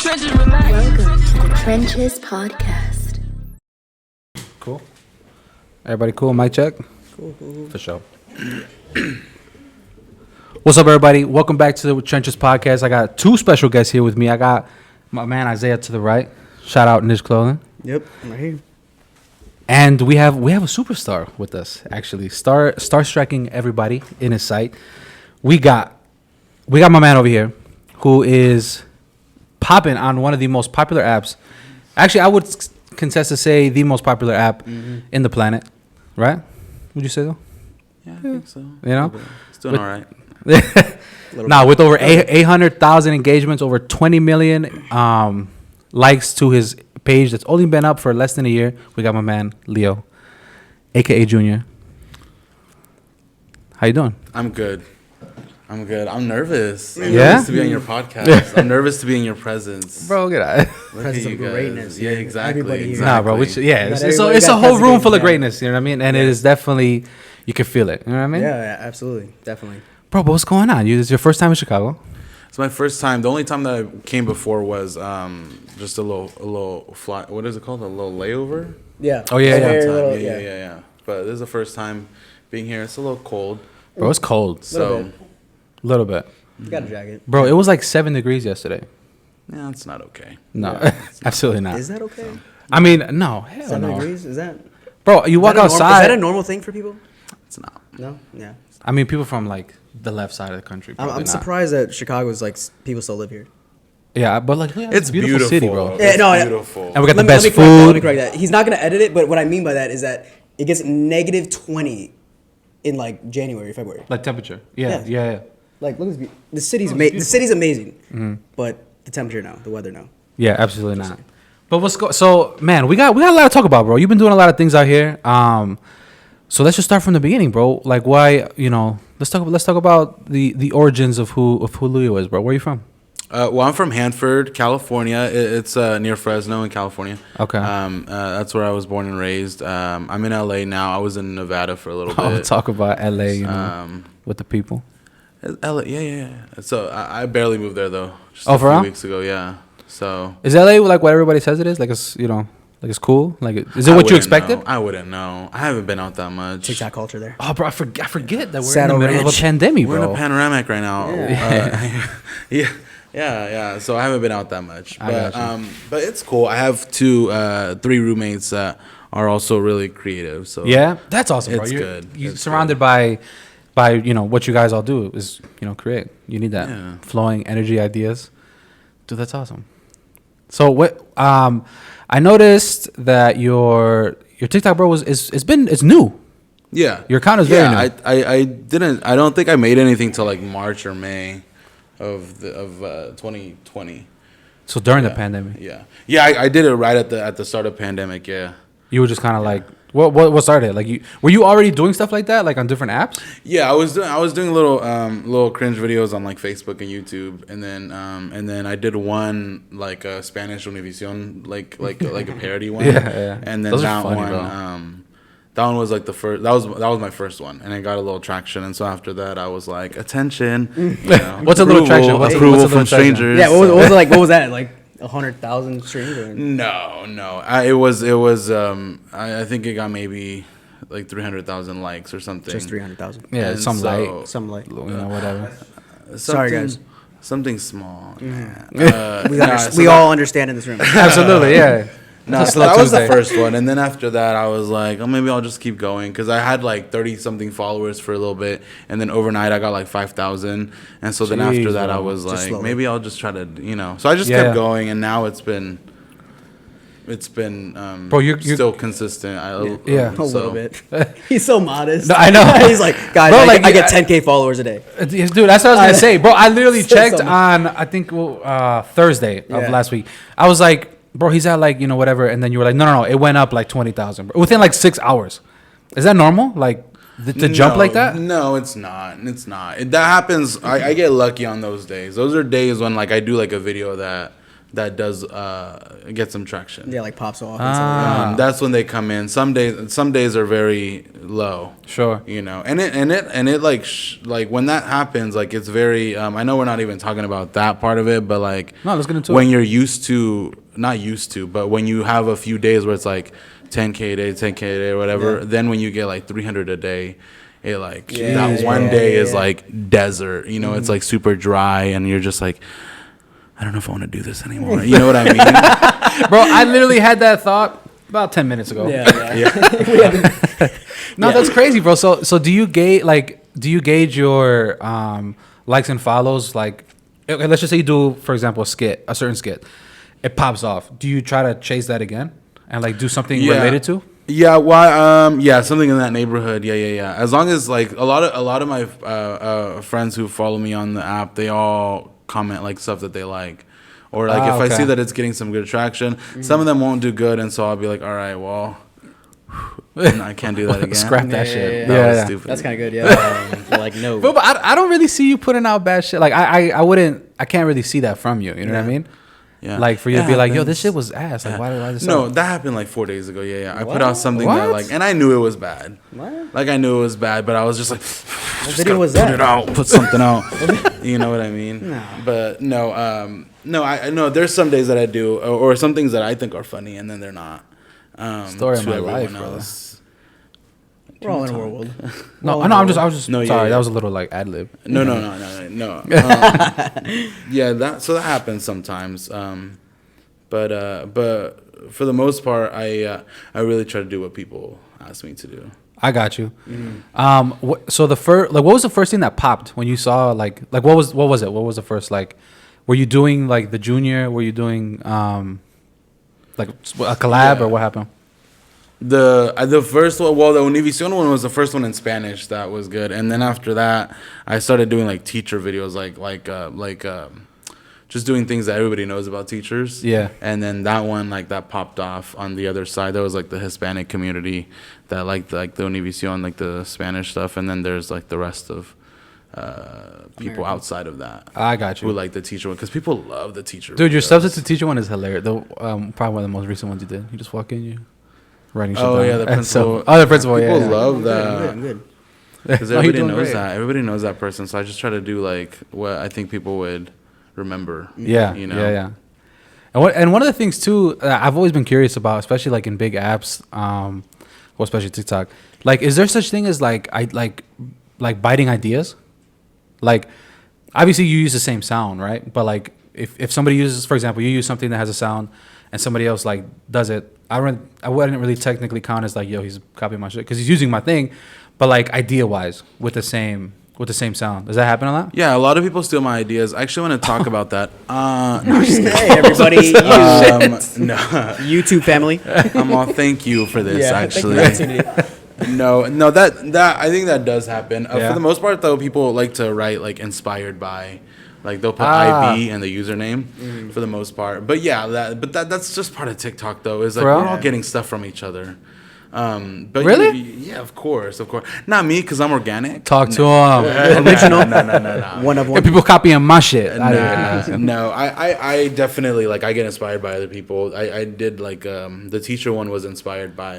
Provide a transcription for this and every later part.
Welcome to the Trenches Podcast. Cool. Everybody cool? Mic check? Cool. For sure. What's up, everybody? Welcome back to the Trenches Podcast. I got two special guests here with me. I got my man Isiah to the right. Shout out Niche Clothing. Yep, I'm right here. And we have a superstar with us, actually. Star striking everybody in his sight. We got my man over here who is popping on one of the most popular apps. Actually, I would contest to say the most popular app in the planet, right? Would you say so? Yeah, I think so. You know? It's doing all right. With over 800,000 engagements, over 20 million likes to his page that's only been up for less than a year, we got my man, Leo, A.K.A Jr. How you doing? I'm good. I'm nervous. I'm Yeah? nervous to be on your podcast. I'm nervous to be in your presence. Bro, get out. Presence of greatness. Yeah, exactly. Everybody here. Nah, bro. It's a everybody got whole room presence full of of greatness, you know what I mean? And it is definitely, you can feel it, you know what I mean? Yeah, absolutely. Definitely. Bro, but what's going on? It's your first time in Chicago? It's my first time. The only time that I came before was just a little fly. What is it called? A little layover? Yeah. Oh, yeah, yeah. Yeah. But this is the first time being here. It's a little cold. Bro, it's cold. So, Little bit. You got a jacket. Bro, it was like 7 degrees yesterday. yeah, it's not okay. No, Yeah. absolutely not. Is that okay? I mean, no. Hell 7 no. degrees? Is that? Bro, you walk outside. Is that a normal thing for people? It's not. No? Yeah. I mean, people from like the left side of the country. I'm probably not. surprised that Chicago's like people still live here. Yeah, but like, look at It's this beautiful city, bro. Yeah, It's no, yeah. beautiful. And we got the Let best me correct that, let me food. correct that. He's not going to edit it, but what I mean by that is that it gets negative 20 in like January, February. Like temperature. Yeah. Like, look at this. The city's beautiful. the city's amazing, but the temperature no, the weather no. Yeah, absolutely not. But so, man, we got a lot to talk about, bro. You've been doing a lot of things out here. So let's just start from the beginning, bro. Like, why? Let's talk about the origins of who Leo is, bro. Where are you from? Well, I'm from Hanford, California. It's near Fresno in California. Okay. That's where I was born and raised. I'm in LA now. I was in Nevada for a little bit. Oh, talk about LA, with the people. LA, yeah. So I barely moved there though. Just Oh, for a real? few weeks ago, yeah. So Is LA like what everybody says it is? Like it's like it's cool. Like is it what you expected? I wouldn't know. I haven't been out that much. TikTok culture there. Oh, bro, I forget that we're Saddle in the middle of Ranch. a pandemic, We're bro. in a panoramic right now. Yeah. So I haven't been out that much, but it's cool. I have 3 roommates that are also really creative. So Yeah, that's awesome, bro. It's You're, good. You're It's surrounded by what you guys all do is create. You need that flowing energy, ideas. Dude, that's awesome. So what? I noticed that your TikTok, bro, it's new. Yeah, Your account is very new. I don't think I made anything till like March or May of 2020. So during the pandemic, Yeah. I did it right at the start of pandemic. Yeah. you were just kind of like, what started? Like were you already doing stuff like that, like on different apps? Yeah, I was doing little cringe videos on like Facebook and YouTube, and then I did one like a Spanish Univision like a parody one. Yeah. And then Those are that funny, one, bro. that one was like the first. That was my first one, and it got a little traction. And so after that, I was like, attention. What's a little traction? Approval What's a little from traction? strangers. Yeah, what was it like? What was that like? 100,000 streams? Or? No. It was. I think it got maybe like 300,000 likes or something. Just 300,000. Yeah, And some so- light, Some like. whatever. Sorry, guys. Something small. We all understand in this room. Absolutely, yeah. No, It's a so slow that was the Tuesday. first one, and then after that, I was like, oh, maybe I'll just keep going because I had like 30-something followers for a little bit, and then overnight I got like 5,000, and so then after Jeez, that, I bro. was Just like, slowly. maybe I'll just try to, So I just Yeah. kept going, and now it's been Bro, you're still consistent. Yeah. A little bit. He's so modest. No, I know. He's like, guys, Bro, I get 10K followers a day. Dude, that's what I was gonna say, bro. I literally Still checked so on I think Thursday of Yeah. last week. I was like, bro, he's at like whatever, and then you were like, no, it went up like 20,000 within like 6 hours. Is that normal? Like to jump like that? No, it's not. That happens. I get lucky on those days. Those are days when like I do like a video that does get some traction. Yeah, like pops off. And stuff. That's when they come in. Some days are very low. Sure. You know, and it like like when that happens, like it's very. I know we're not even talking about that part of it, but like No, let's get into when it. you're not used to, but when you have a few days where it's like 10K a day, 10K a day, or whatever, then when you get like 300 a day, it like that one day is like desert. You know, it's like super dry, and you're just like, I don't know if I want to do this anymore. You know what I mean? Bro, I literally had that thought about 10 minutes ago. No, that's crazy, bro. So do you gauge your likes and follows? Like, okay, let's just say you do, for example, a certain skit. It pops off. Do you try to chase that again and like do something related to? Yeah, well, something in that neighborhood. Yeah. As long as like a lot of my friends who follow me on the app, they all comment like stuff that they like, or like if I see that it's getting some good traction. Some of them won't do good, and so I'll be like, all right, well, I can't do that again. Scrap that shit. That was stupid. That's kind of good. Yeah. Like no. But I don't really see you putting out bad shit. Like I can't really see that from you. You know what I mean? Yeah. Like for you to be like, yo, this shit was ass. Like why this? No, that happened like 4 days ago. Yeah. I put out something that like, and I knew it was bad. What? Like I knew it was bad, but I was just like, What video was put that? it out, put something out. You know what I mean? No. But no, I know there's some days that I do, or some things that I think are funny, and then they're not. Story of to my everyone life, brother. else. We're all in a world. No, I was just No, sorry. yeah. That was a little like ad lib. No. Yeah, that happens sometimes. But for the most part, I really try to do what people ask me to do. I got you. So what was the first thing that popped when you saw like what was it? What was the first like? Were you doing like the junior? Were you doing like a collab or what happened? The first one, well, the Univision one was the first one in Spanish that was good, and then after that, I started doing like teacher videos, like just doing things that everybody knows about teachers. Yeah. And then that one, like that popped off on the other side. That was like the Hispanic community that liked like the Univision, like the Spanish stuff, and then there's like the rest of people outside of that. I got you. Who like the teacher one, because people love the teacher. Dude, your videos. substitute teacher one is hilarious. The probably one of the most recent ones you did. You just walk in, you writing shit down. Oh yeah, the principal. The principal. People Yeah. love that. I'm good. Because No, you're everybody doing knows great. that. Everybody knows that person. So I just try to do like what I think people would remember. Yeah. You know? Yeah. And one of the things too, I've always been curious about, especially like in big apps, well, especially TikTok. Like, is there such thing as like biting ideas? Like, obviously you use the same sound, right? But like, if somebody uses, for example, you use something that has a sound, and somebody else like does it, I wouldn't really technically count as like, yo, he's copying my shit because he's using my thing, but like idea wise with the same sound. Does that happen a lot? Yeah, a lot of people steal my ideas. I actually want to talk about that. Hey everybody, No, YouTube family. I'm all thank you for this. Thank you Actually, for the opportunity. no, that I think that does happen. Yeah. For the most part, though, people like to write like inspired by. Like they'll put IB and the username for the most part. But yeah, that's just part of TikTok though. Is like For real? we're all getting stuff from each other. But Really? Yeah, of course. Not me, because I'm organic. Talk to him. Original. No. One of Yeah, one. people copying my shit. No, I definitely like I get inspired by other people. I did like the teacher one was inspired by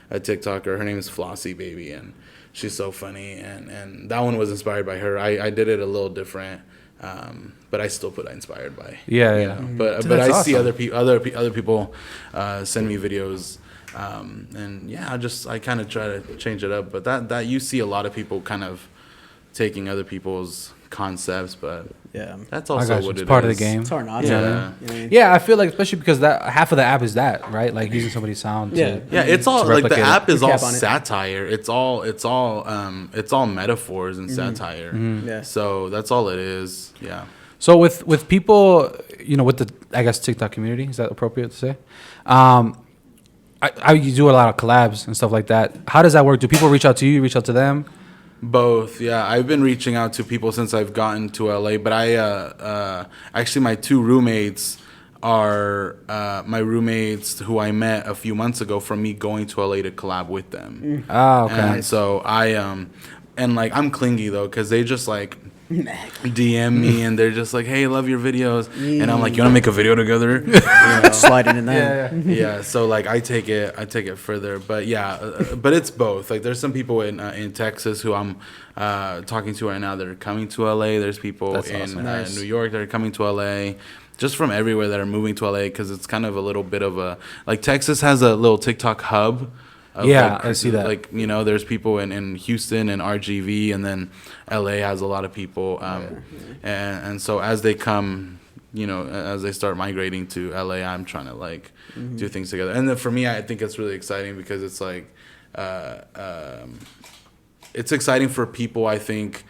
a TikToker. Her name is Flossie Baby, and she's so funny. And that one was inspired by her. I did it a little different. But I still put inspired by. Yeah, you yeah. know? But Dude, that's I see awesome. other people send me videos, and yeah, I kind of try to change it up. But that you see a lot of people kind of taking other people's concepts, but Yeah. that's I also got you. what It's it part of the is. game. It's hard not Yeah. to. You know what I mean? Yeah, I feel like especially because that half of the app is that, right? Like using somebody's sound. Yeah. Yeah, it's all to like the replicate it. app is all Recap on it. satire. It's all metaphors and satire. Yeah. So that's all it is. Yeah. So with people, with the I guess TikTok community, is that appropriate to say? You do a lot of collabs and stuff like that. How does that work? Do people reach out to you? You reach out to them? Both, yeah. I've been reaching out to people since I've gotten to LA, but I actually my two roommates are my roommates who I met a few months ago from me going to LA to collab with them. Oh, okay. And so and like I'm clingy though, because they just like DM me and they're just like, "Hey, love your videos," and I'm like, "You wanna make a video together?" Sliding in that. Yeah. So like, I take it further, but but it's both. Like, there's some people in Texas who I'm talking to right now that are coming to LA. There's people in New York that are coming to LA. Just from everywhere that are moving to LA because it's kind of a little bit of a like Texas has a little TikTok hub. I see that. Like, there's people in Houston and RGV, and then LA has a lot of people. And so as they come, as they start migrating to LA, I'm trying to like do things together. And then for me, I think it's really exciting because it's like, it's exciting for people, I think,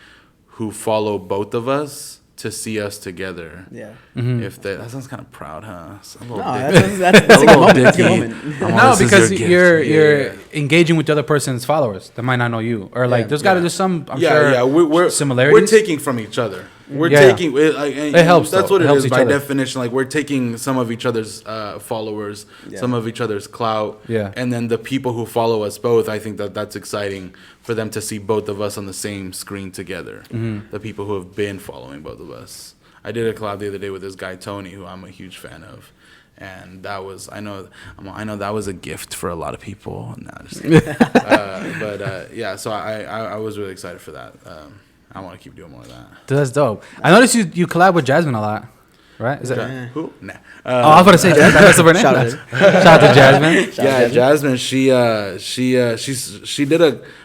who follow both of us to see us together. Yeah. If that sounds kind of proud, huh? That's a good moment. No, because you're engaging with the other person's followers that might not know you, or like there's some we're similarities. We're taking from each other. We're taking it helps. That's though. what it helps is each by other. definition. Like, we're taking some of each other's followers, some of each other's clout, and then the people who follow us both. I think that's exciting for them to see both of us on the same screen together. The people who have been following both of us. I did a collab the other day with this guy Tony, who I'm a huge fan of. And that was, I know that was a gift for a lot of people. So I was really excited for that. I want to keep doing more of that. That's dope. I noticed you collab with Jasmine a lot, right? Is that who? Nah. I was about to say Jasmine. Shout out to Jasmine. Jasmine. She did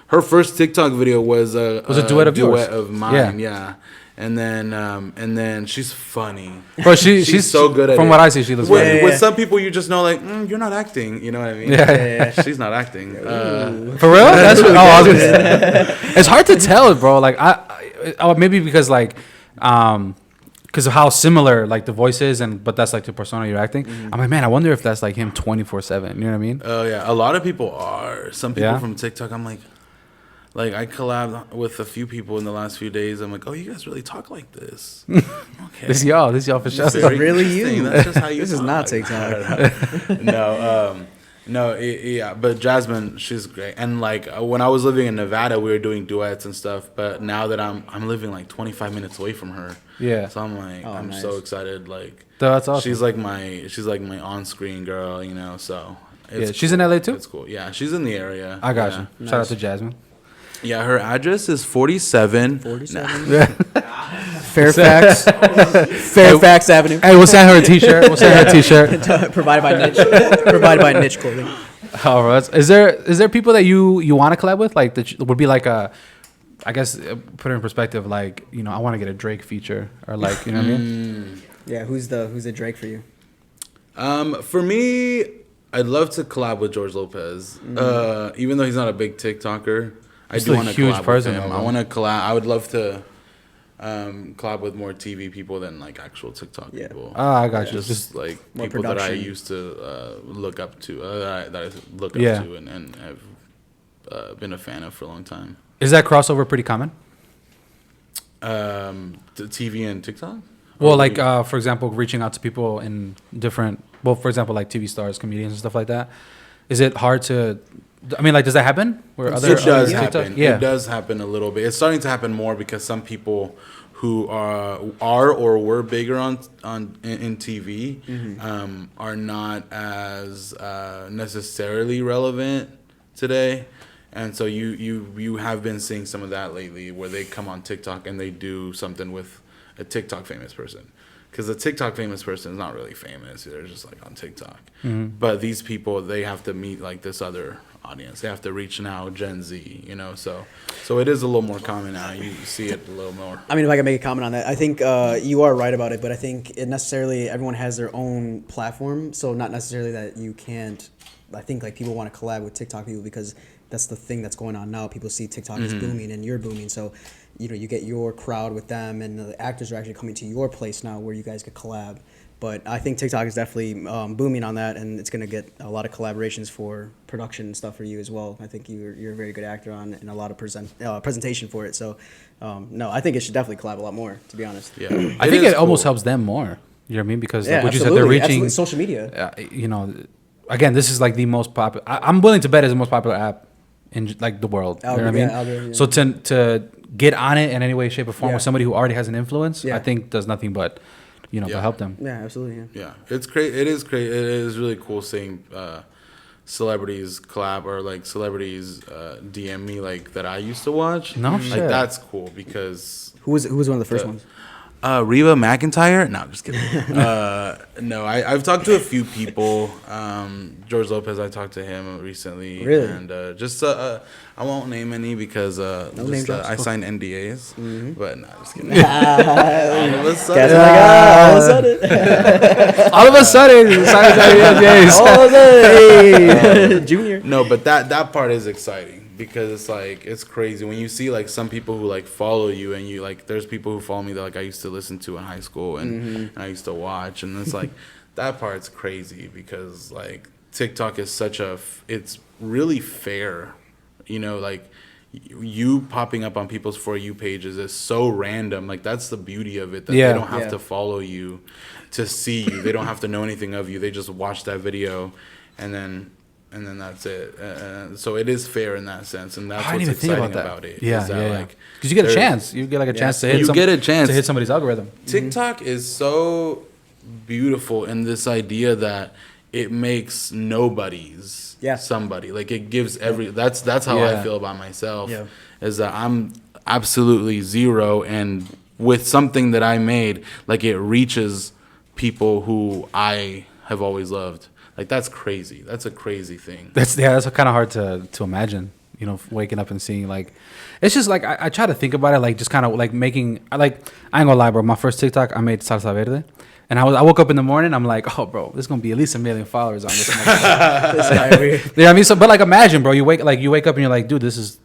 her first TikTok video was a duet of yours. Of mine. Yeah. And then she's funny. Bro, she's so good at it. From what I see, she looks funny. With some people, you just know, like, you're not acting. You know what I mean? Yeah. She's not acting. For real? That's what, I was gonna say. It's hard to tell, bro. Like, maybe because, like, because of how similar, like, the voice is, but that's, like, the persona you're acting. I'm like, man, I wonder if that's, like, him 24/7. You know what I mean? Oh, yeah. A lot of people are. Some people from TikTok, I'm like, I collabed with a few people in the last few days. I'm like, oh, you guys really talk like this? Okay. This is y'all for sure. This is really you. That's just how you This talk. is not TikTok. No, but Jasmine, she's great. And like, when I was living in Nevada, we were doing duets and stuff. But now that I'm living like 25 minutes away from her, so I'm like, I'm so excited. Like, that's awesome. She's like my on-screen girl, So she's in LA too. It's cool. Yeah, she's in the area. I got you. Nice. Shout out to Jasmine. Yeah, her address is 47. Fairfax. Fairfax Avenue. Hey, we'll send her a T-shirt. Provided by Niche Clothing. All right. Is there people that you want to collab with? Like, that would be like I guess, put it in perspective, like, I want to get a Drake feature, or like, you know what I mean? Yeah, who's the Drake for you? For me, I'd love to collab with George Lopez. Even though he's not a big TikToker, I do want to collab with him. I want to collab. I would love to collab with more TV people than like actual TikTok people. Oh, I got you. Just like more people production. that I used to look up to, that I look up to, and have been a fan of for a long time. Is that crossover pretty common? TV and TikTok? Well, like, for example, reaching out to people in different, for example, like TV stars, comedians, and stuff like that. Is it hard to, like, does that happen? It does happen. Yeah. It does happen a little bit. It's starting to happen more because some people who are or were bigger in TV are not as necessarily relevant today. And so you have been seeing some of that lately, where they come on TikTok and they do something with a TikTok famous person. Because a TikTok famous person is not really famous. They're just like on TikTok. But these people, they have to meet like this other audience. They have to reach now Gen Z, So it is a little more common now. You see it a little more. I mean, if I can make a comment on that, I think you are right about it. But I think everyone has their own platform. So not necessarily that you can't. I think like people want to collab with TikTok people because that's the thing that's going on now. People see TikTok is booming and you're booming. So, you get your crowd with them, and the actors are actually coming to your place now where you guys could collab. But I think TikTok is definitely booming on that, and it's going to get a lot of collaborations for production and stuff for you as well. I think you're a very good actor on and a lot of presentation for it. So, no, I think it should definitely collab a lot more, to be honest. Yeah, I think it almost helps them more. You know what I mean? Because like what you said, they're reaching social media. Again, this is like the most popular. I'm willing to bet it's the most popular app in like the world. You know what I mean? So to get on it in any way, shape, or form Yeah. with somebody who already has an influence, Yeah. I think does nothing but, but help them. Yeah, absolutely. Yeah. Yeah, it's great. It is great. It is really cool seeing celebrities collab or like celebrities DM me like that I used to watch. No like shit. that's cool because Who was one of the first ones? Reba McEntire. No, I'm just kidding. No, I've talked to a few people. George Lopez, I talked to him recently. Really? And just I won't name any because name drops. I signed NDAs. But no, just kidding. All All of a sudden, All of a sudden, hey, Junior. no, but that part is exciting because it's like it's crazy when you see like some people who like follow you and you like there's people who follow me that like I used to listen to in high school and I used to watch and it's like that part's crazy because like TikTok is it's really fair, like you popping up on people's For You pages is so random. Like that's the beauty of it that they don't have to follow you to see you. They don't have to know anything of you. They just watch that video and then that's it. So it is fair in that sense, and that's what's exciting about it. Yeah, is that, like because you get a chance. You get like a chance to hit. You get a chance to hit somebody's algorithm. TikTok is so beautiful in this idea that it makes nobody's somebody. Like it gives that's how I feel about myself. Yeah. Is that I'm absolutely zero, and with something that I made, like it reaches people who I have always loved. Like that's crazy. That's a crazy thing. That's kind of hard to imagine. Waking up and seeing like, it's just like I try to think about it like just kind of like making I ain't gonna lie, bro. My first TikTok I made salsa verde, and I woke up in the morning. I'm like, oh, bro, there's gonna be at least 1 million followers on this. Yeah, I mean, so but like imagine, bro, you wake up and you're like, dude, there's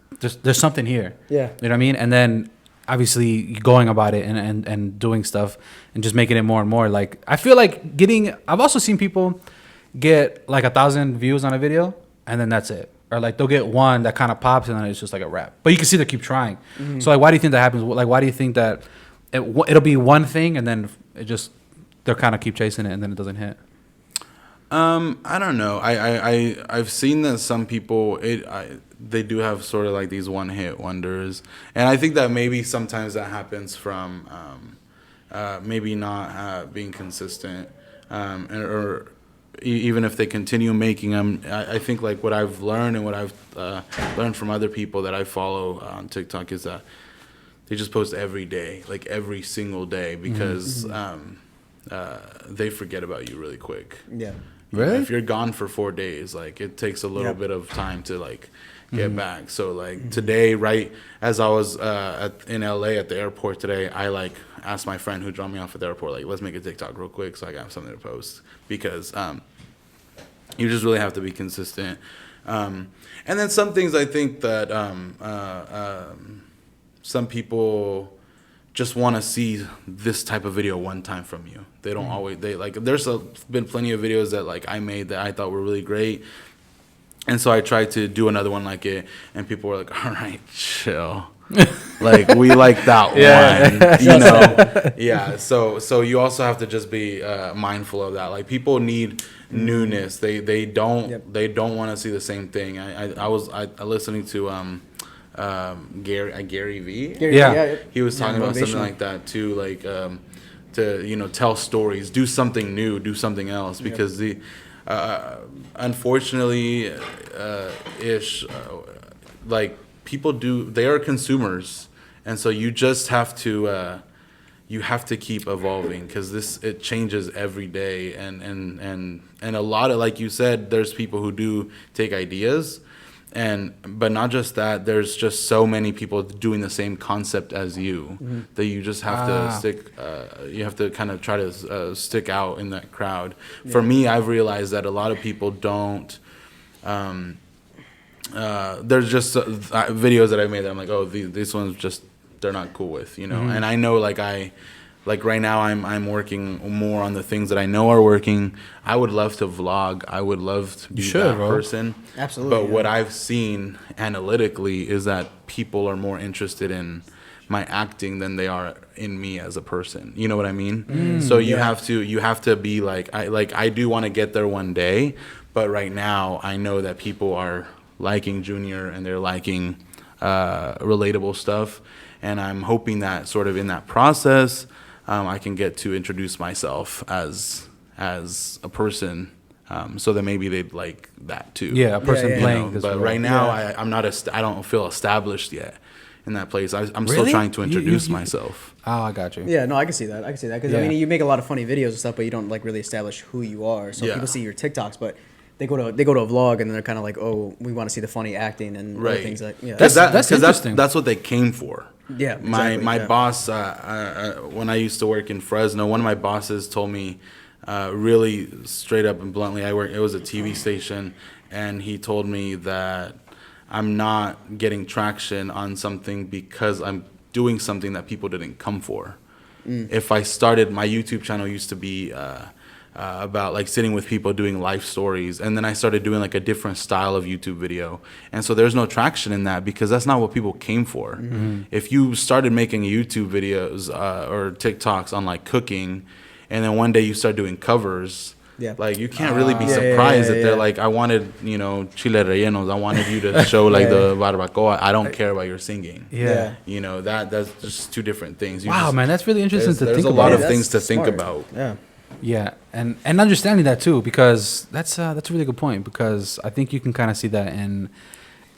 something here. Yeah, you know what I mean, and then. Obviously going about it and doing stuff and just making it more and more. Like I feel like I've also seen people get like 1,000 views on a video and then that's it. Or like they'll get one that kind of pops and then it's just like a wrap. But you can see they keep trying. Mm-hmm. So like why do you think that happens? Like why do you think that it'll be one thing and then they'll kind of keep chasing it and then it doesn't hit? I don't know. I've seen that some people they do have sort of like these one-hit wonders, and I think that maybe sometimes that happens from maybe not being consistent, or even if they continue making them. I think like what I've learned and what I've learned from other people that I follow on TikTok is that they just post every day, like every single day, because they forget about you really quick. Yeah. Really? If you're gone for 4 days, like it takes a little bit of time to like get back. So like today, right as I was in LA at the airport today, I like asked my friend who dropped me off at the airport, like, let's make a TikTok real quick so I got something to post, because you just really have to be consistent. And then some things I think that some people just want to see this type of video one time from you. They don't always, there's been plenty of videos that like I made that I thought were really great. And so I tried to do another one like it, and people were like, all right, chill. Like, we like that one, you know? Yeah, so you also have to just be mindful of that. Like, people need newness. They don't want to see the same thing. I was listening to Gary V. He was talking about something like that too, like to tell stories, do something new, do something else, because unfortunately like people they are consumers, and so you just have to keep evolving, because it changes every day, and a lot of, like you said, there's people who do take ideas. But not just that, there's just so many people doing the same concept as you, that you just have to stick. You have to kind of try to stick out in that crowd. Yeah. For me, I've realized that a lot of people don't. There's just videos that I made that I'm like, oh, these ones just they're not cool with, And I know, like right now, I'm working more on the things that I know are working. I would love to vlog. I would love to be that person. Absolutely. But what I've seen analytically is that people are more interested in my acting than they are in me as a person. You know what I mean? So you have to be like, I do want to get there one day, but right now I know that people are liking Junior and they're liking relatable stuff. and I'm hoping that sort of in that process, I can get to introduce myself as a person, so that maybe they'd like that too. Yeah, a person playing. But right now, I'm not. I don't feel established yet in that place. I'm still trying to introduce myself. Oh, I got you. Yeah, no, I can see that. Because I mean, you make a lot of funny videos and stuff, but you don't like really establish who you are. So people see your TikToks, but they go to a vlog and they're kind of like, oh, we want to see the funny acting and other things like. Yeah, that's interesting. That's what they came for. Yeah, my boss, when I used to work in Fresno, one of my bosses told me, really straight up and bluntly, it was a TV station, and he told me that I'm not getting traction on something because I'm doing something that people didn't come for. If I started, my YouTube channel used to be about like sitting with people doing life stories, and then I started doing like a different style of YouTube video, and so there's no traction in that because that's not what people came for. If you started making YouTube videos or TikToks on like cooking, and then one day you start doing covers, like you can't really be surprised that they're like, I wanted, chile rellenos, I wanted you to show like the barbacoa, I don't care about your singing. That's just two different things. Man, that's really interesting to think about. There's a lot of things to think about. Yeah, and understanding that too, because that's a really good point, because I think you can kind of see that in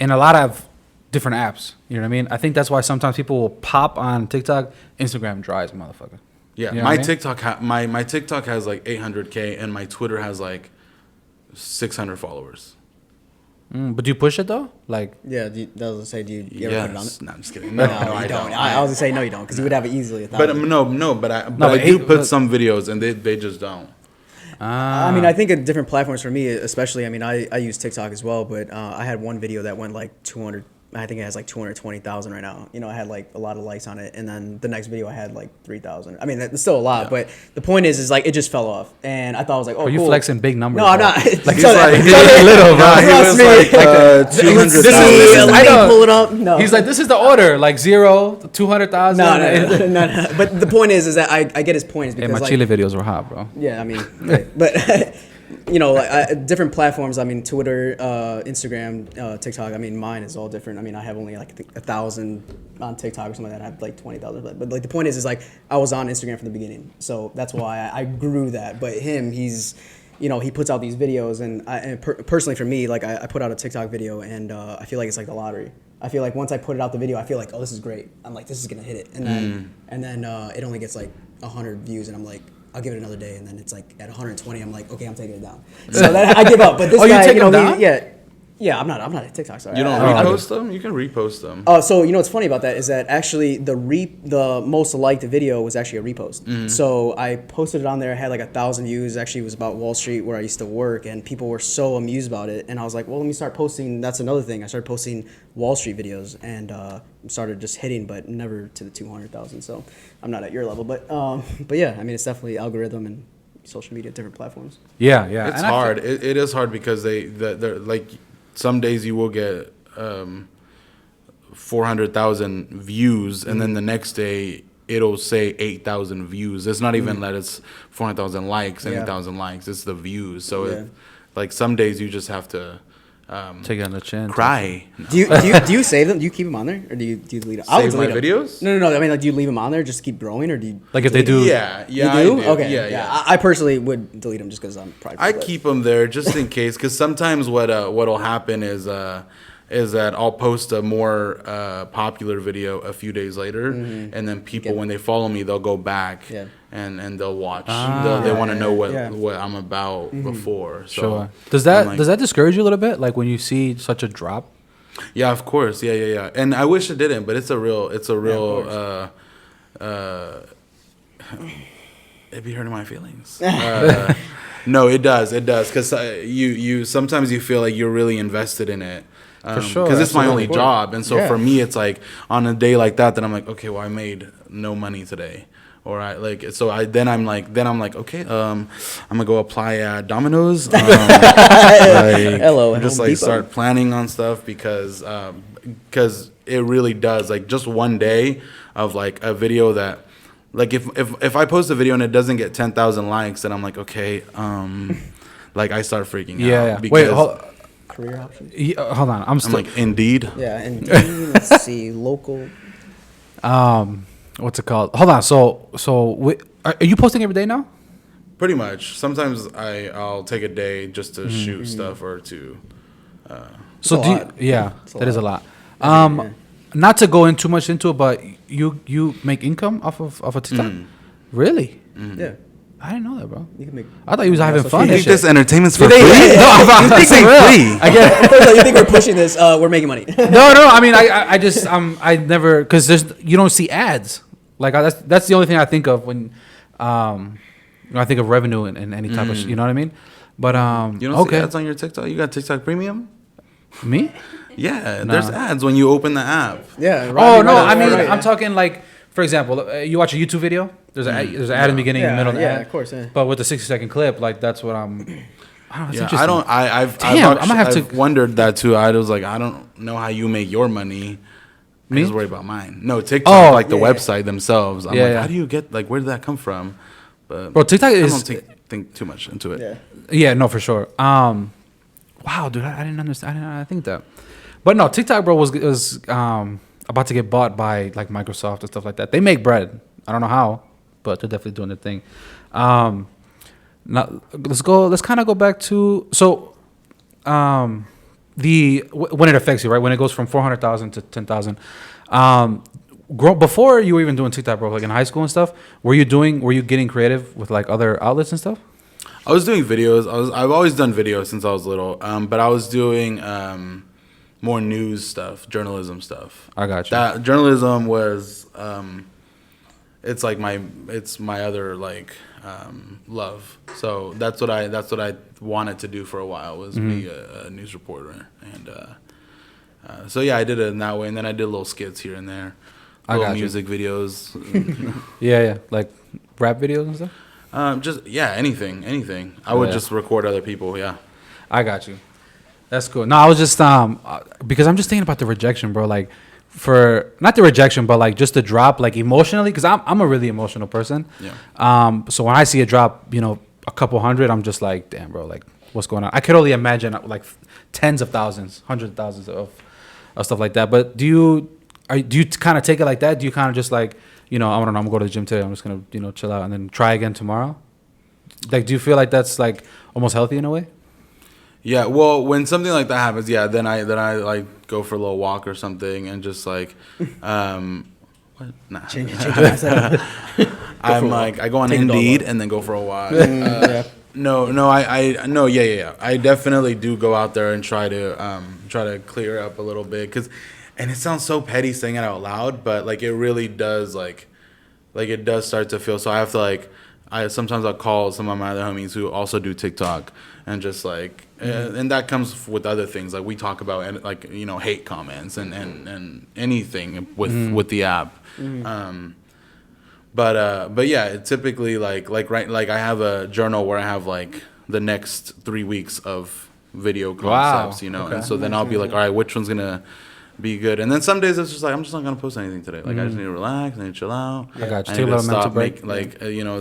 a lot of different apps. You know what I mean? I think that's why sometimes people will pop on TikTok, Instagram dries, motherfucker. Yeah, you know my what I mean? TikTok my TikTok has like 800K, and my Twitter has like 600 followers. But do you push it though? Like, do you ever put it on it? No, I'm just kidding. No, I don't. I was gonna say no, you don't, because you would have it easily. But I do put some videos, and they just don't. I mean, I think at different platforms for me, especially. I mean, I use TikTok as well, but I had one video that went like 200. I think it has like 220,000 right now. I had like a lot of likes on it, and then the next video I had like 3,000. I mean, that's still a lot, but the point is like it just fell off, and I thought I was like, oh, are you flexing big numbers? No, I'm not. Like he's like little, bro. He was like 200,000. Let me pull it up. No, he's like, this is the order, like 0 to 200,000. No. But the point is that I get his point, is because my Chile videos were hot, bro. Yeah, I mean, but. Different platforms. I mean, Twitter, Instagram, TikTok. I mean, mine is all different. I mean, I have only like 1,000 on TikTok or something like that. I have like 20,000. But like the point is like I was on Instagram from the beginning, so that's why I grew that. But him, he's, he puts out these videos, and personally for me, like I put out a TikTok video, and I feel like it's like the lottery. I feel like once I put it out the video, I feel like, oh, this is great. I'm like, this is gonna hit it, and then it only gets like 100 views, and I'm like, I'll give it another day, and then it's like at 120. I'm like, okay, I'm taking it down. So then I give up. But this guy, you take him down? Yeah, I'm not a TikTok star. You don't repost them? You can repost them. So what's funny about that is that actually the most liked video was actually a repost. So I posted it on there. I had like 1,000 views. Actually, it was about Wall Street, where I used to work, and people were so amused about it. And I was like, well, let me start posting. That's another thing. I started posting Wall Street videos, and started just hitting, but never to the 200,000. So I'm not at your level, but yeah, I mean, it's definitely algorithm and social media, different platforms. Yeah. It's hard. It is hard because they're like. Some days you will get 400,000 views, and then the next day it'll say 8,000 views. It's not even that it's 400,000 likes, 8,000 likes. It's the views. So like some days you just have to take it on the chin. Cry. Do you save them? Do you keep them on there, or do you delete them? Save my videos? No. I mean, like, do you leave them on there just to keep growing, or do you? Like if they do? Yeah. You do? I do. Okay. Yeah. I personally would delete them just because I'm prideful. I keep them there just in case, because sometimes what'll happen is that I'll post a more popular video a few days later, and then people, when they follow me, they'll go back and they'll watch. They want to know what I'm about before. So sure. Does that discourage you a little bit? Like when you see such a drop? Yeah, of course. Yeah. And I wish it didn't, but it's a real. It'd be hurting my feelings. No, it does, because you sometimes you feel like you're really invested in it. For sure, because it's my only job, and so for me, it's like on a day like that, then I'm like, okay, well, I made no money today, or I'm like, okay, I'm gonna go apply at Domino's, Hello, just like start planning on stuff because it really does, like just one day of like a video that. Like if I post a video and it doesn't get 10,000 likes, then I'm like, okay, like I start freaking out. Yeah. Because wait, hold career options. Hold on. I'm like, Indeed. Yeah, Indeed. Let's see, local. What's it called? Hold on. Are you posting every day now? Pretty much. Sometimes I'll take a day just to shoot stuff or to. So a lot. yeah, It's a that is a lot. lot. Not to go in too much into it, but you make income off of a TikTok? Really? Yeah. I didn't know that, bro. You can make. I thought you was having fun. You and think shit. this entertainment's for No, free? I'm This saying ain't free. free. I get it. First of all, you think we're pushing this? We're making money. No. I mean, I just I never because you don't see ads. Like that's the only thing I think of when I think of revenue and any type of you know what I mean. But You don't see ads on your TikTok? You got TikTok Premium? me. Yeah, there's ads when you open the app. Yeah. Oh no, I mean right. I'm talking like for example, you watch a YouTube video. There's an ad in the beginning, Yeah, middle, and yeah, end. of course, yeah. But with the 60-second clip, like that's what I'm. I don't know. It's Yeah, interesting. I don't. I've Damn, I'm gonna have I've to- wondered that too. I was like, I don't know how you make your money. I Me? just worry about mine. No, TikTok, Oh, like the yeah. website themselves. I'm Yeah, like, yeah. how do you get like where did that come from? But Bro, TikTok I is don't think too much into it. Yeah. yeah, no, for sure. Wow, dude, I didn't understand. I didn't think that. But no, TikTok, bro, was about to get bought by like Microsoft and stuff like that. They make bread. I don't know how, but they're definitely doing their thing. Now let's kind of go back to when it affects you, right? When it goes from 400,000 to 10,000. Before you were even doing TikTok, bro, like in high school and stuff, were you getting creative with like other outlets and stuff? I was doing videos. I've always done videos since I was little. But I was doing more news stuff, journalism stuff. I got you. That journalism was it's like my other like love. So that's what I wanted to do for a while was be a news reporter. And so yeah, I did it in that way, and then I did little skits here and there, little music videos. Yeah, like rap videos and stuff. Just anything. I would just record other people. Yeah. I got you. That's cool. No, I was just because I'm just thinking about the rejection, bro. Like for not the rejection, but like just the drop, like emotionally, because I'm a really emotional person. Yeah. So when I see a drop, a couple hundred, I'm just like, damn, bro, like what's going on? I could only imagine like tens of thousands, hundreds of thousands of stuff like that. But do you kind of take it like that? Do you kind of just like, I don't know, I'm gonna go to the gym today. I'm just gonna chill out and then try again tomorrow. Like, do you feel like that's like almost healthy in a way? Yeah, well, when something like that happens, then I like go for a little walk or something and just like, what? Nah. Change the I'm like I go on Take the dog Indeed walk. and then go for a walk. Yeah. Yeah. I definitely do go out there and try to clear up a little bit and it sounds so petty saying it out loud, but like it really does like it does start to feel. So I have to sometimes I'll call some of my other homies who also do TikTok and just like and that comes with other things like we talk about and like hate comments and anything with the app. But yeah, it typically like I have a journal where I have like the next 3 weeks of video concepts, Okay. and so then I'll be like, all right, which one's gonna be good? And then some days it's just like I'm just not gonna post anything today. Like I just need to relax, I need to chill out. I got you. I Take a need to little mental stop break.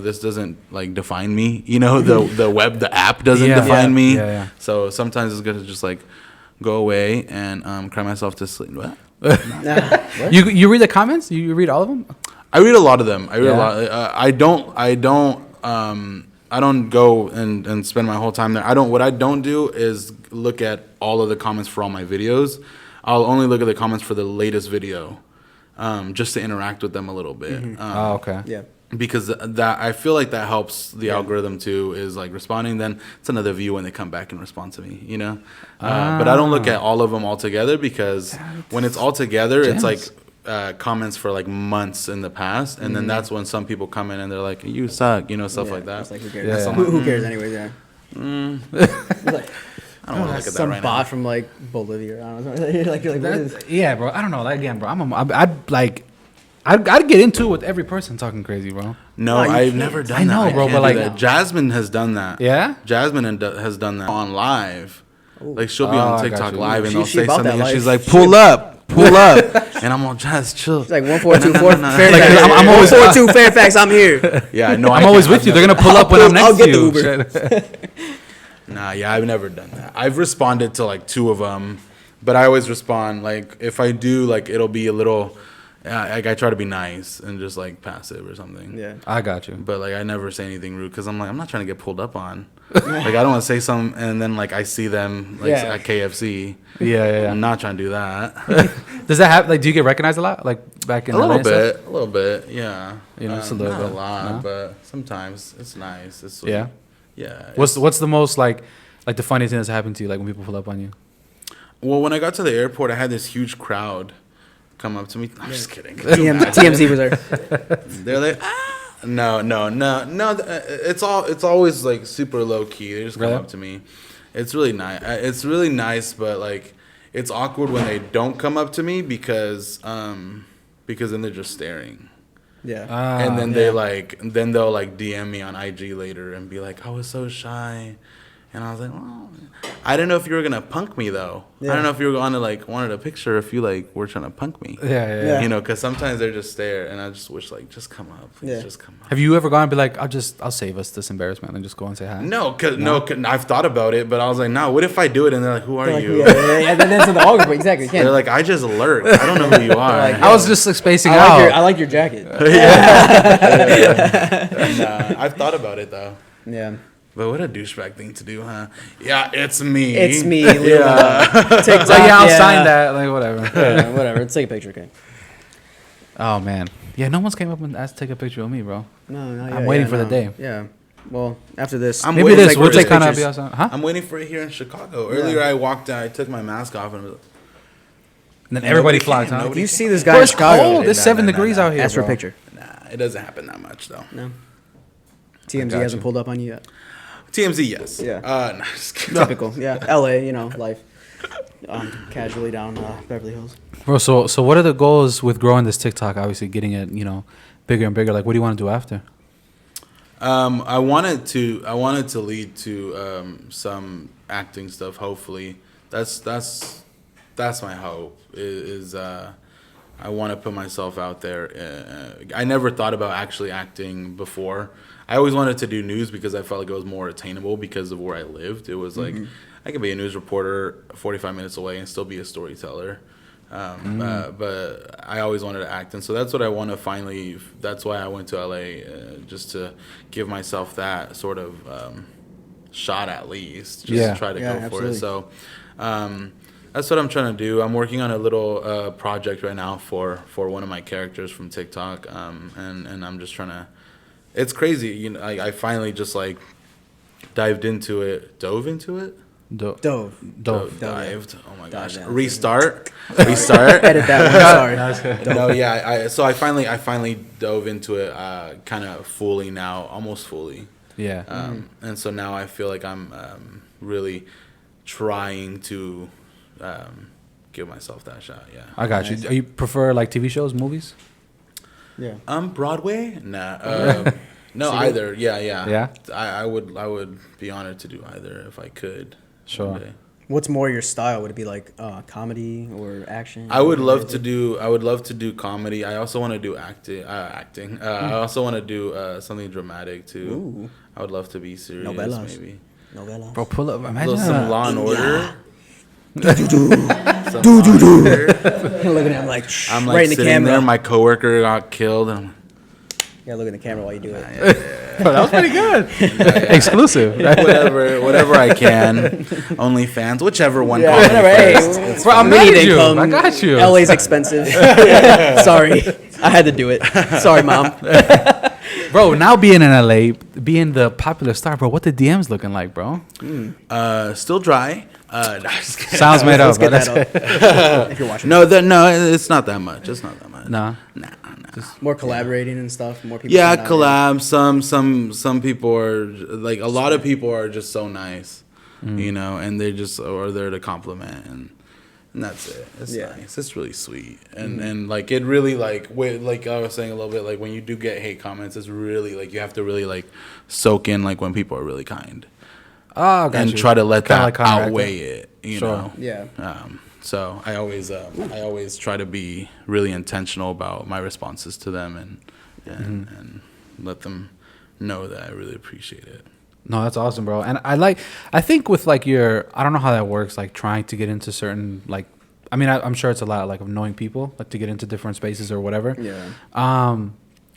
this doesn't like define me. The app doesn't define me. Yeah. So sometimes it's good to just like go away and cry myself to sleep. What? What? You read the comments? You read all of them? I read a lot of them. I read Yeah. a lot. I don't go and spend my whole time there. What I don't do is look at all of the comments for all my videos. I'll only look at the comments for the latest video, just to interact with them a little bit. Oh, okay. Yeah. Because that I feel like that helps the algorithm too. Is like responding. Then it's another view when they come back and respond to me. But I don't look at all of them all together because when it's all together, it's like. Comments for like months in the past, and then that's when some people come in and they're like, "You suck," stuff like that. It's like, who cares? Yeah. Who cares anyways? Yeah. Like, I don't want to look at that some right bot now. from like Bolivia. I don't know. you're like, what is? Yeah, bro. I don't know. Like, again, bro. I'd get into it with every person talking crazy, bro. No, No, you I've can't. never done I that. know, bro, can't but do like- that. Jasmine has done that. Yeah? Jasmine has done that on live. Like she'll be Oh, I on got TikTok you. live and She they'll say about that something and life. she's like, "Pull up, pull up," and I'm all, "Jazz, chill." It's like 1424 No. Fairfax. Like, I'm always- 142 Fairfax. I'm here. Yeah, no, I'm always with you. They're gonna pull up when I'm next I'll to get you. the Shit. Nah, yeah, I've never done that. I've responded to like 2 of them, but I always respond like if I do, like it'll be a little, I try to be nice and just like passive or something. Yeah. I got you. But like I never say anything rude because I'm like I'm not trying to get pulled up on. Like I don't want to say something and then like I see them like at KFC. Yeah. I'm not trying to do that. Does that happen? Like, do you get recognized a lot? Like back in a LA little and stuff? bit, a little bit, yeah. You know, just a little not bit. a lot, No? but sometimes it's nice. It's sweet. Yeah. Yeah. What's the most like the funniest thing that's happened to you? Like when people pull up on you? Well, when I got to the airport, I had this huge crowd come up to me. I'm just kidding. TMZ was there. They're like, no. It's always like super low key. They just come up to me. It's really nice. It's really nice, but like it's awkward when they don't come up to me because then they're just staring. Yeah. And then they'll like DM me on IG later and be like, I was so shy. And I was like, well, I didn't know if you were gonna punk me though. Yeah. I don't know if you were gonna like wanted a picture if you like were trying to punk me. Yeah. You know, because sometimes they're just there, and I just wish like just come up, please, just come up. Have you ever gone and be like, I'll save us this embarrassment and just go and say hi? No, cause I've thought about it, but I was like, no. What if I do it and they're like, who are you? Yeah. That's the awkward. Exactly. You can't. They're like, I just lurked. I don't know who you are. Like, I was just like, spacing I out. like your jacket. And, I've thought about it though. Yeah. But what a douchebag thing to do, huh? Yeah, it's me. It's me. Yeah. TikTok, Like, I'll sign that. Like, whatever. Yeah, whatever. Let's take a picture, okay? Oh, man. Yeah, no one's came up and asked to take a picture of me, bro. No. I'm waiting for the day. Yeah. Well, after this, Maybe this. We'll take kind of be outside. Huh? I'm waiting for it here in Chicago. Earlier, I walked out. I took my mask off and. And then everybody flocks, huh? If you see this guy in It's Chicago, cold. It's 7 degrees out here, ask for a bro. picture. Nah, it doesn't happen that much though. No. TMZ got hasn't you. pulled up on you yet. TMZ, yes. Yeah. No, just kidding. Typical. Yeah. LA, life. Casually down Beverly Hills. Bro, so what are the goals with growing this TikTok? Obviously, getting it, bigger and bigger. Like, what do you want to do after? I wanted to lead to some acting stuff. Hopefully, that's my hope. Is I want to put myself out there. I never thought about actually acting before. I always wanted to do news because I felt like it was more attainable because of where I lived. It was like I could be a news reporter 45 minutes away and still be a storyteller. But I always wanted to act, and so that's what I want to finally. That's why I went to LA, just to give myself that sort of shot at least, just to try to go absolutely. for it. So that's what I'm trying to do. I'm working on a little project right now for one of my characters from TikTok, and I'm just trying to. It's crazy, I finally just like dove into it. Dived. Oh my gosh! Dive, Restart. Edit that one. Sorry. No, yeah. So I finally dove into it, kind of fully now, almost fully. Yeah. And so now I feel like I'm really trying to give myself that shot. Yeah. I got you. Do you prefer like TV shows, movies? Yeah. Broadway? Nah. No, either. Yeah. Yeah? I would be honored to do either if I could. Sure. One day. What's more your style? Would it be like comedy or action? I would love to do comedy. I also want to do acting. I also want to do something dramatic too. Ooh. I would love to be serious, Novelas. maybe. Novella. Bro, pull up. A Imagine little some Law and Order. Do. Looking at him like, I'm like right in the sitting camera. there. My coworker got killed, and I'm like, Yeah, look in the camera while you do it. Bro, that was pretty good. Exclusive. whatever I can. OnlyFans, whichever one. Yeah, calls me whatever. first. Hey, Bro, I'm we mad need at you. income. I got you. LA's expensive. Sorry, I had to do it. Sorry, mom. Bro, now being in LA, being the popular star, bro, what the DMs looking like, bro? Still dry. No, just kidding. Sounds made up. Let's get bro. that up. If you're watching. No, it's not that much. It's not that much. Nah. Nah. More collaborating and stuff. More people. Yeah, coming out collabs. Some people are like, a lot of people are just so nice, and they just are there to compliment, and that's it. It's nice. It's really sweet, and like it really like I was saying a little bit, like when you do get hate comments, it's really like you have to really like soak in like when people are really kind. Oh, got And you. try to let Kinda that like counteract outweigh it, you Sure. know. Yeah. So I always try to be really intentional about my responses to them and let them know that I really appreciate it. No, that's awesome, bro. And I think with like I don't know how that works, like trying to get into certain like I mean, I'm sure it's a lot like of knowing people, like to get into different spaces or whatever. Yeah.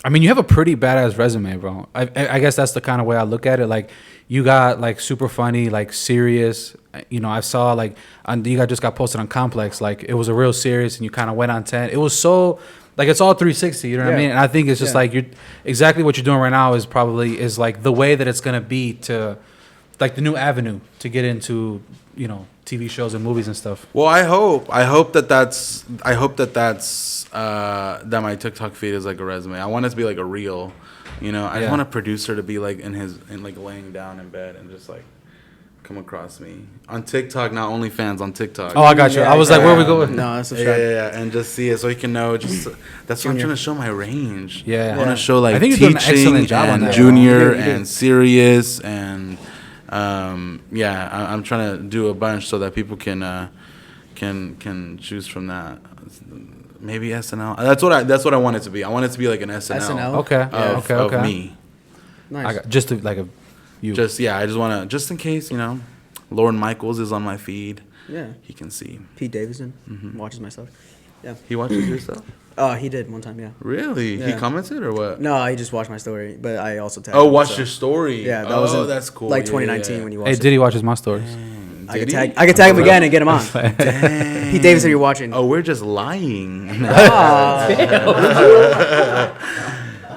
I mean, you have a pretty badass resume, bro. I guess that's the kind of way I look at it. Like, you got like super funny, like serious. You know, I saw like you guys just got posted on Complex. Like, it was a real serious, and you kind of went on 10. It was so like it's all 360. You know what I mean? And I think it's just like you're exactly what you're doing right now is like the way that it's gonna be to like the new avenue to get into, you know, TV shows and movies and stuff. Well, I hope that my TikTok feed is like a resume. I want it to be like a reel, you know. I just want a producer to be like in like laying down in bed and just like come across me on TikTok, not OnlyFans, on TikTok. Oh, I got you. I was like, where we going? No, that's a yeah, and just see it so he can know. Just that's what I'm trying to show my range. Yeah, I want to show like I think you're doing an teaching excellent job on and that, junior and serious and I'm trying to do a bunch so that people can choose from that. Maybe SNL. That's what I want it to be. I want it to be like an SNL. Okay. Of me. Nice. Just to, like a you. I just want to, just in case, you know, Lorne Michaels is on my feed. Yeah. He can see. Pete Davidson watches my stuff. Yeah. He watches your stuff? He did one time, yeah. Really? Yeah. He commented or what? No, he just watched my story, but I also tagged Oh, him, watched so. your story. Yeah, that was that's cool. like Yeah, 2019 yeah. when you watched Hey, it. did he watch his my stories? I could tag him again and get him on. Pete Davidson, you're watching. Oh, we're just lying.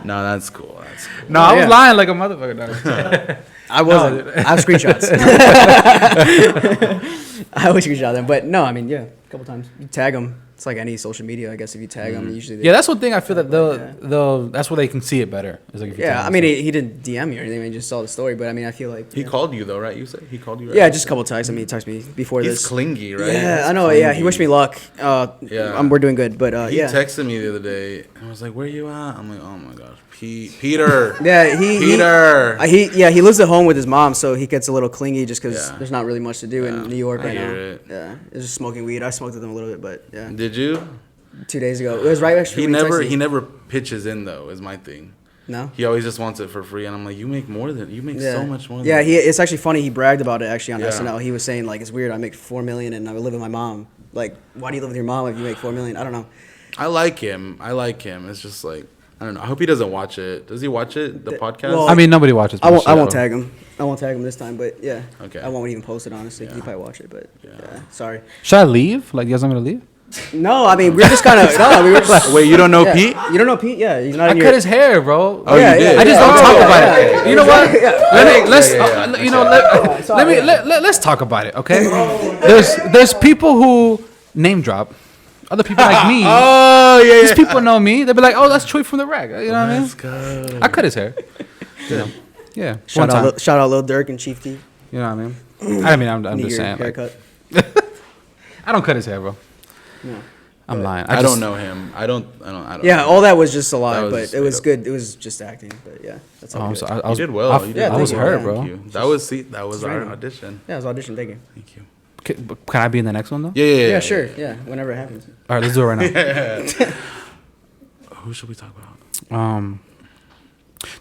No, that's cool. That's cool. No, I was lying like a motherfucker. No. I wasn't. I have screenshots. I would screenshot them, but no, I mean, yeah, a couple times. You tag them. It's like any social media, I guess. If you tag them, usually. Yeah, that's one thing I feel that they'll that's where they can see it better. Is like if you tag I them. mean, he didn't DM me or anything. I just saw the story, but I mean, I feel like He called you though, right? You said he called you, right? Yeah, just a couple times. I mean, he texted me before He's this. clingy, right? Yeah, He's I know. clingy. Yeah, he wished me luck. We're doing good, but He yeah. texted me the other day and was like, "Where you at?" I'm like, "Oh my gosh, Peter." Yeah, Peter. He lives at home with his mom, so he gets a little clingy just because Yeah. the's not really much to do in New York I right now. hear it. Yeah, it's just smoking weed. I smoked with him a little bit, but yeah, Did you? 2 days ago. It was right actually. He when never texted me. he never pitches in though. Is my thing. No. He always just wants it for free, and I'm like, you make so much more. Yeah, than it's actually funny. He bragged about it actually on Yeah. SNL. He was saying like, it's weird. I make $4 million and I live with my mom. Like, why do you live with your mom if you make $4 million? I don't know. I like him. It's just like, I don't know. I hope he doesn't watch it. Does he watch it? The podcast? well, I mean, nobody watches. I won't bullshit, tag him. I won't tag him this time, but yeah. Okay. I won't even post it honestly. Yeah. He probably watch it, but yeah. Sorry. Should I leave? Like, you guys want me to leave? No, I mean we're just kind of we were just. Wait, you don't know Yeah. Pete? You don't know Pete? Yeah, he's not. I in cut your, his hair, bro. Oh, you did? I just don't talk about it. You know what? Sorry. Let's talk about it, okay? There's people who name drop. Other people like me. Oh yeah. These people know me. They'll be like, "Oh, that's Chuy from the Rag." You know what I mean? Let's go. I cut his hair. You know? Yeah. Shout one time. out Lil Durk and Chief Keef. You know what I mean? I'm Need just your saying. Like, haircut. I don't cut his hair, bro. No. I'm lying. I don't know him. I don't. Yeah, know. all that was just a lie, That was but just it was straight good. It was just acting, but yeah, that's all. Oh, good. so I You was, did well. I, You did I was well. hurt, Yeah. bro. Thank you. That was our random. audition. Yeah, it was audition. Thank you. Thank you. Can I be in the next one though? Yeah. Sure. Yeah, whenever it happens. All right, let's do it right now. Who should we talk about?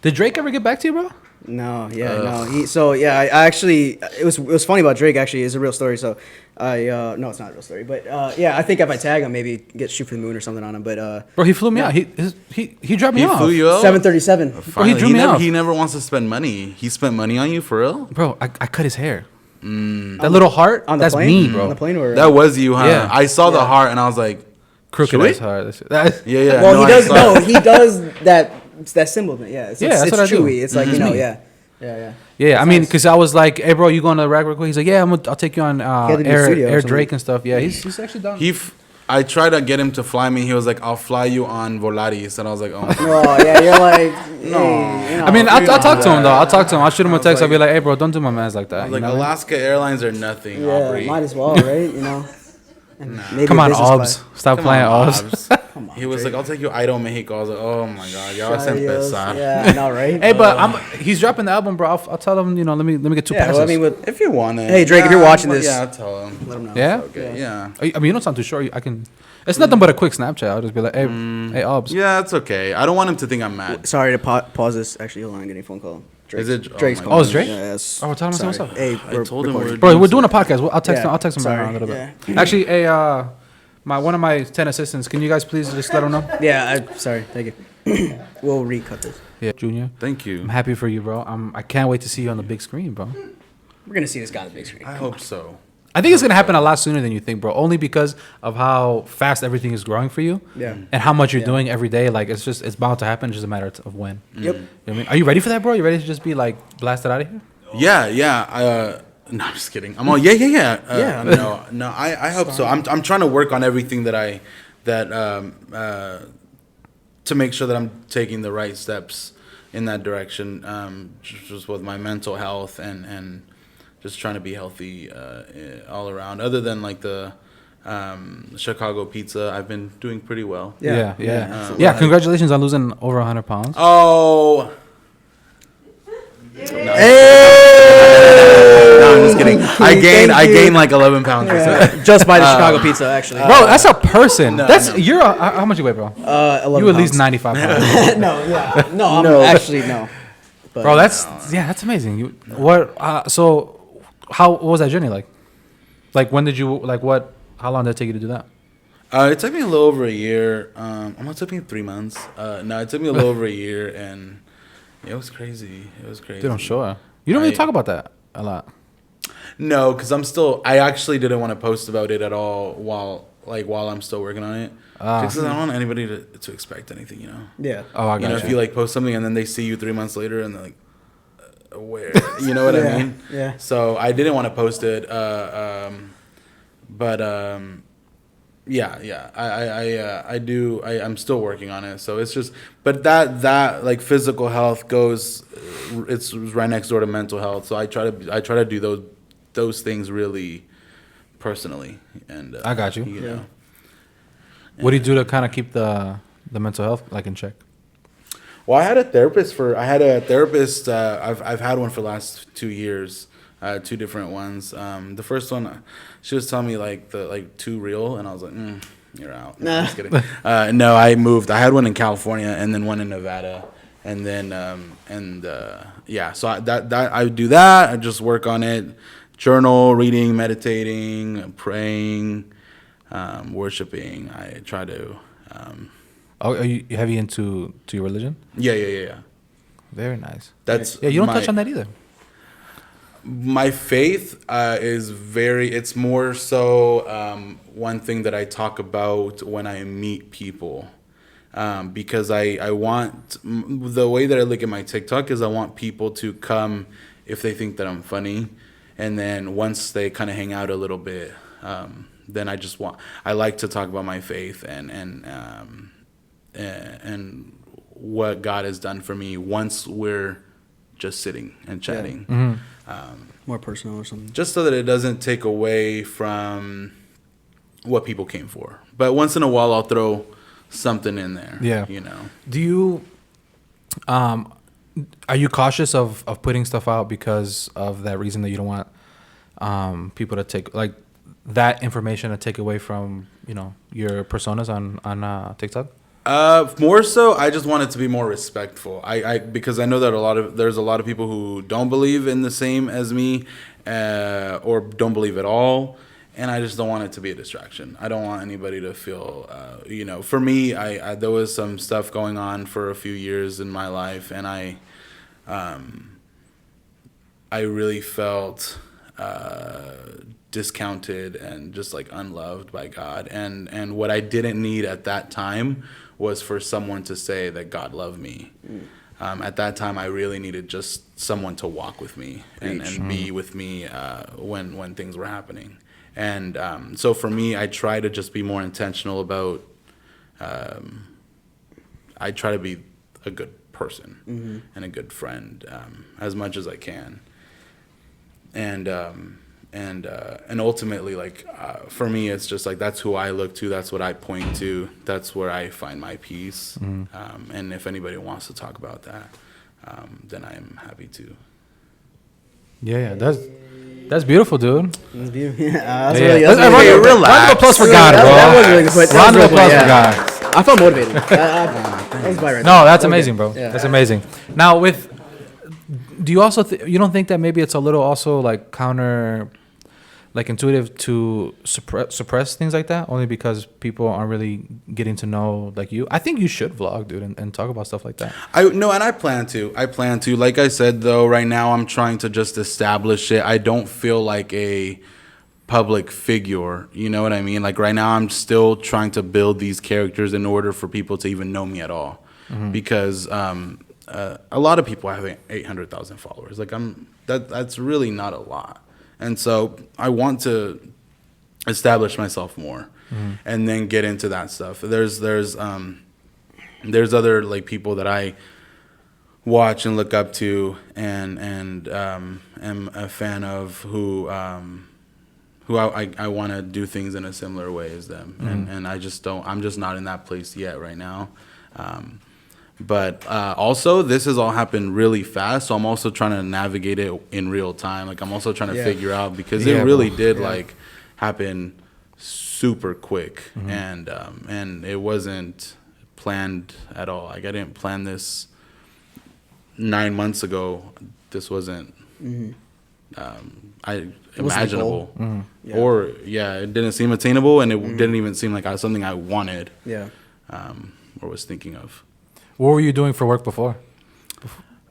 Did Drake ever get back to you, bro? No, I actually it was funny about Drake. Actually, it's a real story. So, no, it's not a real story, but I think if I tag him, maybe get shoot for the moon or something on him. But Bro, he flew me out. He dropped me He off. flew you out? 737. Finally, drew me off. He never wants to spend money. He spent money on you for real? Bro, I cut his hair. That little heart. On the That's plane? me, bro. On the plane or That was you, huh? Yeah. I saw the heart and I was like, Crooked Chuy? ass heart. That's yeah. Well, no, he I does. saw No, it. he does that symbol thing. Yeah, it's that's what I do. Chewy. It's like yeah. Yeah, I mean, nice. because I was like, "Hey, bro, you going to the Rag real quick?" He's like, "Yeah, I'll take you on had to be in studio or Air something. Drake and stuff." Yeah, he's actually done. I tried to get him to fly me. He was like, "I'll fly you on Volaris," and I was like, "Oh." Oh yeah, you're like no. I mean, I'll talk to him though. I'll talk to him. I'll shoot him a text. I'll be like, "Hey, bro, don't do my mans like that." Like you know? Alaska Airlines are nothing. Yeah, Aubrey. might as well, right? You know. And maybe Come a on, business Obs. class. Stop Come playing on, Obs. Obs. Come on, He was Drake. like, "I'll take you Idaho, Mexico." I was like, "Oh my god, y'all Adios. empezar." Yeah, I know, right? Hey, but he's dropping the album, bro. I'll tell him. Let me get two Yeah, passes. well, I mean, with If you want it. Hey, Drake, if you're watching this- yeah, I'll tell him. let him know. yeah. Okay, yeah. I mean, you don't sound too sure. I can. It's nothing but a quick Snapchat. I'll just be like, hey, Obs. Yeah, it's okay. I don't want him to think I'm mad. Sorry to pause this. Actually, hold on, I'm getting a phone call. Drake's, Is it- Drake's oh my calling. God. Oh, it's Drake? Yeah, yes. Oh, tell him to say Sorry. what's up. Hey, I told him recording. we're- Bro, we're doing a podcast. I'll text him. Yeah, I'll text him right sorry. now a little bit. Yeah. Actually, one of my 10 assistants. Can you guys please just let them know? Yeah, sorry. Thank you. We'll recut this. Yeah, Junior. Thank you. I'm happy for you, bro. I can't wait to see you on the big screen, bro. We're gonna see this guy on the big screen. I hope so. I think it's gonna happen a lot sooner than you think, bro. Only because of how fast everything is growing for you, Yeah. and how much you're doing every day. Like it's bound to happen. It's just a matter of when. Yep. You know what I mean? Are you ready for that, bro? You ready to just be like blasted out of here? Yeah. No, I'm just kidding. I'm all yeah. Yeah. No. I hope so. I'm trying to work on everything that to make sure that I'm taking the right steps in that direction. Just with my mental health and just trying to be healthy all around. Other than like the Chicago pizza, I've been doing pretty well. Yeah. Congratulations on losing over 100 pounds. Oh. No, I'm just kidding. I gained like 11 pounds. Just by the Chicago pizza, actually. Bro, that's a person. You're how much you weigh, bro? 11 You at least pounds. 95 pounds. No, actually no. But, Bro, that's amazing. What was that journey like? Like when did you how long did it take you to do that? It took me a little over a year. It took me 3 months. No, it took me a little over a year, and it was crazy. Dude, I'm sure. You don't really talk about that a lot. No, because I actually didn't want to post about it at all while I'm still working on it. Because I don't want anybody to expect anything, you know? Yeah. Oh, I got you. If you like post something and then they see you 3 months later and they're like, where? You know what I mean? Yeah. So I didn't want to post it. I'm still working on it. So it's just, but that like physical health it's right next door to mental health. So I try to do those things really personally. And I got you. You know. What do you do to kind of keep the mental health like in check? Well, I had a therapist. I've had one for the last 2 years. 2 different ones. The first one, she was telling me like too real, and I was like, you're out. No, I'm just kidding. No, I moved. I had one in California and then one in Nevada, and then So I do that. I just work on it, journal, reading, meditating, praying, worshiping. I try to. Are you heavy into your religion? Yeah. Very nice. You don't touch on that either. My faith it's more so one thing that I talk about when I meet people, because I want, the way that I look at my TikTok is I want people to come if they think that I'm funny, and then once they kind of hang out a little bit, then I like to talk about my faith and what God has done for me once we're just sitting and chatting. Yeah. Mm-hmm. More personal or something. Just so that it doesn't take away from what people came for. But once in a while, I'll throw something in there. Yeah. You know. Do you, are you cautious of putting stuff out because of that reason that you don't want people to take like that information to take away from your personas on TikTok? More so, I just want it to be more respectful. Because I know that there's a lot of people who don't believe in the same as me, or don't believe at all, and I just don't want it to be a distraction. I don't want anybody to feel, For me, there was some stuff going on for a few years in my life, and I really felt discounted and just like unloved by God, and what I didn't need at that time was for someone to say that God loved me. At that time, I really needed just someone to walk with me and be with me when things were happening. And so for me, I try to just be more intentional about. I try to be a good person and a good friend as much as I can. And ultimately, like, for me, it's just like that's who I look to. That's what I point to. That's where I find my peace. And if anybody wants to talk about that, then I'm happy to. Yeah, that's beautiful, dude. That's beautiful. That's Round of applause for God, bro. That was really good. Round of applause for God. I felt motivated. That was right. No, that's amazing, bro. Yeah. That's amazing. Now, do you also you don't think that maybe it's a little also like counter? like intuitive to suppress things like that, only because people aren't really getting to know like you? I think you should vlog, dude, and talk about stuff like that. I plan to. Like I said, though, right now I'm trying to just establish it. I don't feel like a public figure, you know what I mean? Like right now I'm still trying to build these characters in order for people to even know me at all. Because a lot of people have 800,000 followers. Like that's really not a lot. And so I want to establish myself more and then get into that stuff. There's other like people that I watch and look up to and am a fan of who I want to do things in a similar way as them. And I'm just not in that place yet right now. But also, this has all happened really fast, so I'm also trying to navigate it in real time. Like, I'm also trying to figure out, because it really did, like, happen super quick. And it wasn't planned at all. Like, I didn't plan this 9 months ago. This wasn't imaginable. Or, it didn't seem attainable, and it didn't even seem like something I wanted or was thinking of. What were you doing for work before?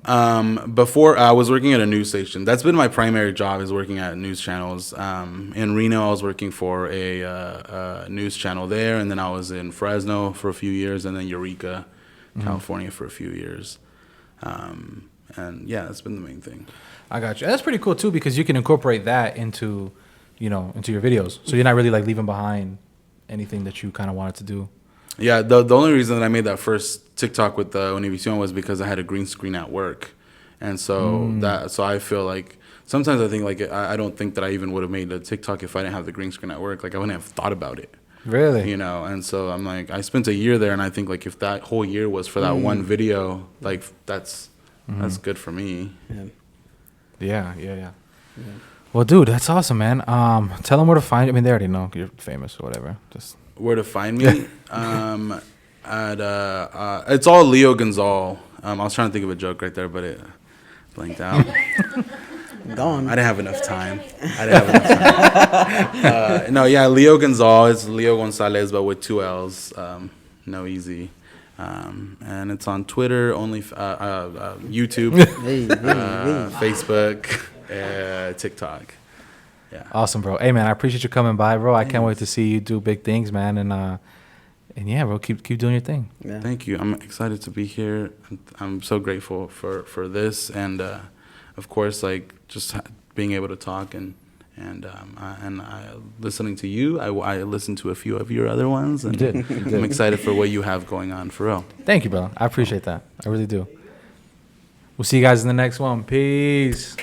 Before I was working at a news station. That's been my primary job, is working at news channels. In Reno, I was working for a news channel there, and then I was in Fresno for a few years, and then Eureka, California for a few years. And yeah, that's been the main thing. I got you. That's pretty cool too, because you can incorporate that into your videos. So you're not really like leaving behind anything that you kind of wanted to do. Yeah, the only reason that I made that first TikTok with Univision was because I had a green screen at work, and so I feel like sometimes I think like I don't think that I even would have made a TikTok if I didn't have the green screen at work. Like I wouldn't have thought about it. Really? And so I'm like, I spent a year there, and I think like if that whole year was for that one video, like that's good for me. Yeah. Well, dude, that's awesome, man. Tell them where to find you. I mean, they already know you're famous or whatever. Just where to find me? It's all Leogonzall. I was trying to think of a joke right there, but it blanked out. Gone. I didn't have enough time. Leogonzall. It's Leo Gonzalez, but with 2 L's. No easy. And it's on Twitter, only YouTube, Facebook, TikTok. Yeah. Awesome, bro. Hey, man, I appreciate you coming by, bro. I can't wait to see you do big things, man. And yeah, bro, keep doing your thing. Yeah. Thank you. I'm excited to be here. I'm so grateful for this, and of course, like just being able to talk and listening to you. I listened to a few of your other ones, and You did. I'm excited for what you have going on, for real. Thank you, bro. I appreciate that. I really do. We'll see you guys in the next one. Peace.